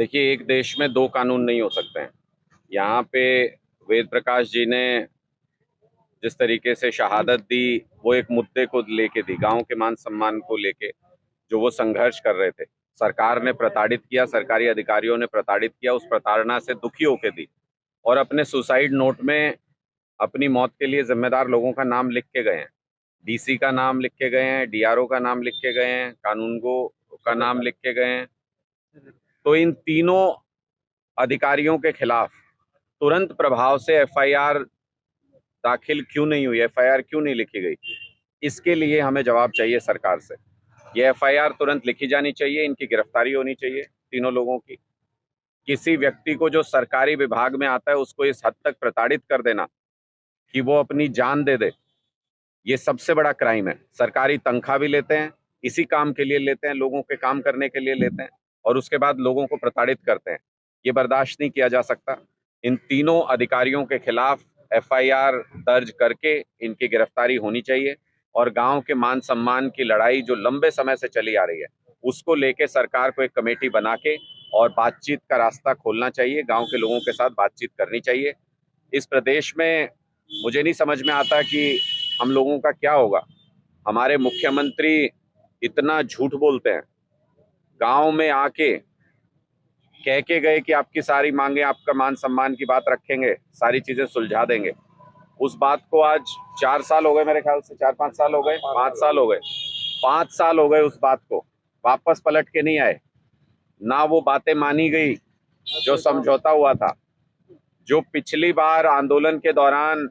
देखिए, एक देश में दो कानून नहीं हो सकते हैं। यहाँ पे वेद प्रकाश जी ने जिस तरीके से शहादत दी, वो एक मुद्दे को लेके दी, गांव के मान सम्मान को लेके जो वो संघर्ष कर रहे थे। सरकार ने प्रताड़ित किया, सरकारी अधिकारियों ने प्रताड़ित किया, उस प्रताड़ना से दुखी होके दी और अपने सुसाइड नोट में अपनी मौत के लिए जिम्मेदार लोगों का नाम लिख के गए हैं। डीसी का नाम लिख के गए हैं, डीआरओ का नाम लिख के गए हैं, कानूनगो का नाम लिख के गए हैं। तो इन तीनों अधिकारियों के खिलाफ तुरंत प्रभाव से एफआईआर दाखिल क्यों नहीं हुई, एफआईआर क्यों नहीं लिखी गई? इसके लिए हमें जवाब चाहिए सरकार से। ये एफआईआर तुरंत लिखी जानी चाहिए, इनकी गिरफ्तारी होनी चाहिए, तीनों लोगों की। किसी व्यक्ति को जो सरकारी विभाग में आता है उसको इस हद तक प्रताड़ित कर देना कि वो अपनी जान दे दे, ये सबसे बड़ा क्राइम है। सरकारी तनख्वाह भी लेते हैं, इसी काम के लिए लेते हैं, लोगों के काम करने के लिए लेते हैं और उसके बाद लोगों को प्रताड़ित करते हैं। ये बर्दाश्त नहीं किया जा सकता। इन तीनों अधिकारियों के खिलाफ एफआईआर दर्ज करके इनकी गिरफ्तारी होनी चाहिए और गांव के मान सम्मान की लड़ाई जो लंबे समय से चली आ रही है उसको लेके सरकार को एक कमेटी बना के और बातचीत का रास्ता खोलना चाहिए, गांव के लोगों के साथ बातचीत करनी चाहिए। इस प्रदेश में मुझे नहीं समझ में आता कि हम लोगों का क्या होगा। हमारे मुख्यमंत्री इतना झूठ बोलते हैं, गांव में आके कह के गए कि आपकी सारी मांगे, आपका मान सम्मान की बात रखेंगे, सारी चीजें सुलझा देंगे। उस बात को आज 4 साल हो गए, मेरे ख्याल से 4-5 साल हो गए, 5 साल हो गए, 5 साल हो गए उस बात को, वापस पलट के नहीं आए। ना वो बातें मानी गई जो समझौता हुआ था। जो पिछली बार आंदोलन के दौरान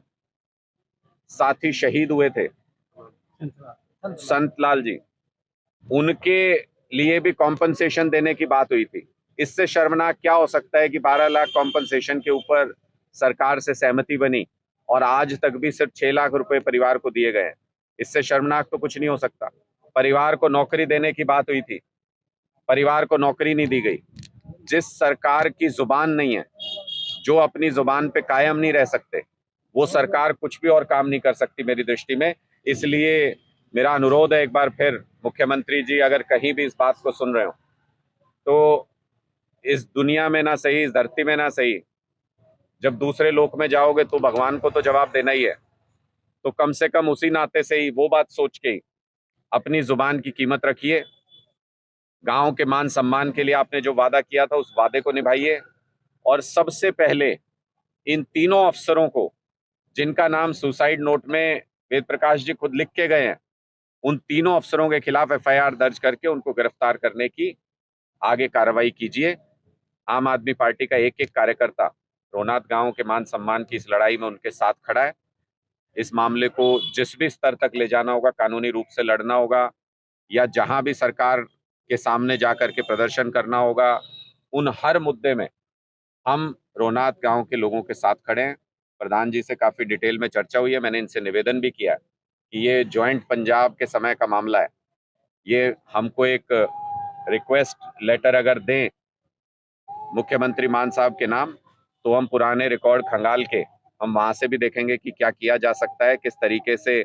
साथी शहीद हुए थे, संत लाल जी, उनके लिए भी कॉम्पनसेशन देने की बात हुई थी। इससे शर्मनाक क्या हो सकता है कि 12 लाख कॉम्पनसेशन के ऊपर सरकार से सहमति बनी और आज तक भी सिर्फ 6 लाख रुपए परिवार को दिए गए हैं। इससे शर्मनाक तो कुछ नहीं हो सकता। परिवार को नौकरी देने की बात हुई थी, परिवार को नौकरी नहीं दी गई। जिस सरकार की जुबान नहीं है, जो अपनी जुबान पे कायम नहीं रह सकते, वो सरकार कुछ भी और काम नहीं कर सकती मेरी दृष्टि में। इसलिए मेरा अनुरोध है एक बार फिर, मुख्यमंत्री जी अगर कहीं भी इस बात को सुन रहे हो तो इस दुनिया में ना सही, इस धरती में ना सही, जब दूसरे लोक में जाओगे तो भगवान को तो जवाब देना ही है। तो कम से कम उसी नाते से ही वो बात सोच के ही अपनी जुबान की कीमत रखिए। गांव के मान सम्मान के लिए आपने जो वादा किया था उस वादे को निभाइए और सबसे पहले इन तीनों अफसरों को, जिनका नाम सुसाइड नोट में वेद प्रकाश जी खुद लिख के गए हैं, उन तीनों अफसरों के खिलाफ एफआईआर दर्ज करके उनको गिरफ्तार करने की आगे कार्रवाई कीजिए। आम आदमी पार्टी का एक एक कार्यकर्ता रोनात गांव के मान सम्मान की इस लड़ाई में उनके साथ खड़ा है। इस मामले को जिस भी स्तर तक ले जाना होगा, कानूनी रूप से लड़ना होगा या जहां भी सरकार के सामने जाकर के प्रदर्शन करना होगा, उन हर मुद्दे में हम रोनात गांव के लोगों के साथ खड़े हैं। प्रधान जी से काफी डिटेल में चर्चा हुई है, मैंने इनसे निवेदन भी किया है कि ये ज्वाइंट पंजाब के समय का मामला है, ये हमको एक रिक्वेस्ट लेटर अगर दें मुख्यमंत्री मान साहब के नाम, तो हम पुराने रिकॉर्ड खंगाल के हम वहां से भी देखेंगे कि क्या किया जा सकता है, किस तरीके से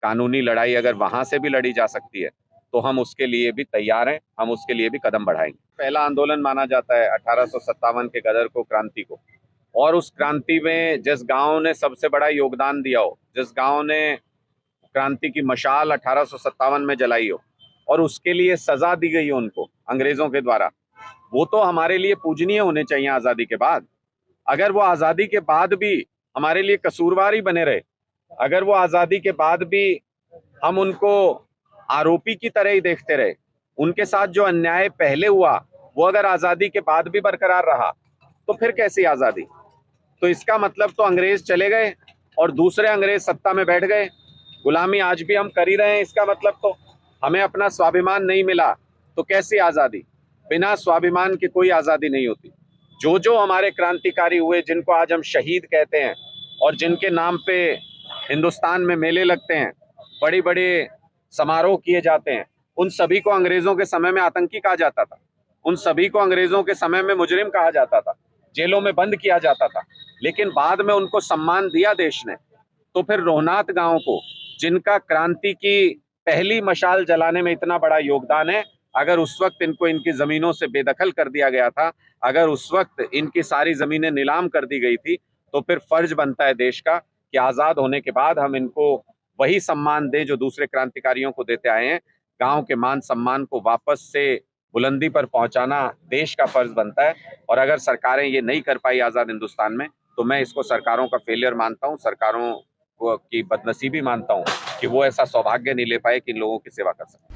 कानूनी लड़ाई अगर वहां से भी लड़ी जा सकती है तो हम उसके लिए भी तैयार हैं, हम उसके लिए भी कदम बढ़ाएंगे। पहला आंदोलन माना जाता है 1857 के गदर को, क्रांति को, और उस क्रांति में जिस गांव ने सबसे बड़ा योगदान दिया हो, जिस गांव ने क्रांति की मशाल 1857 में जलाई हो और उसके लिए सजा दी गई हो उनको अंग्रेजों के द्वारा, वो तो हमारे लिए पूजनीय होने चाहिए आजादी के बाद। अगर वो आजादी के बाद भी हमारे लिए कसूरवार ही बने रहे, अगर वो आजादी के बाद भी हम उनको आरोपी की तरह ही देखते रहे, उनके साथ जो अन्याय पहले हुआ वो अगर आजादी के बाद भी बरकरार रहा, तो फिर कैसी आजादी? तो इसका मतलब तो अंग्रेज चले गए और दूसरे अंग्रेज सत्ता में बैठ गए। गुलामी आज भी हम कर ही रहे हैं, इसका मतलब तो हमें अपना स्वाभिमान नहीं मिला तो कैसी आजादी? बिना स्वाभिमान की कोई आजादी नहीं होती। जो जो हमारे क्रांतिकारी हुए, जिनको आज हम शहीद कहते हैं और जिनके नाम पे हिंदुस्तान में मेले लगते हैं, बड़ी बड़े समारोह किए जाते हैं, उन सभी को अंग्रेजों के समय में आतंकी कहा जाता था, उन सभी को अंग्रेजों के समय में मुजरिम कहा जाता था, जेलों में बंद किया जाता था। लेकिन बाद में उनको सम्मान दिया देश ने। तो फिर रोहनात गांव को, जिनका क्रांति की पहली मशाल जलाने में इतना बड़ा योगदान है, अगर उस वक्त इनको इनकी जमीनों से बेदखल कर दिया गया था, अगर उस वक्त इनकी सारी जमीनें नीलाम कर दी गई थी, तो फिर फर्ज बनता है देश का कि आजाद होने के बाद हम इनको वही सम्मान दें जो दूसरे क्रांतिकारियों को देते आए हैं। गांव के मान सम्मान को वापस से बुलंदी पर पहुंचाना देश का फर्ज बनता है। और अगर सरकारें ये नहीं कर पाई आजाद हिंदुस्तान में, तो मैं इसको सरकारों का फेलियर मानता हूं, सरकारों की बदनसीबी मानता हूं कि वो ऐसा सौभाग्य नहीं ले पाए कि इन लोगों की सेवा कर सकें।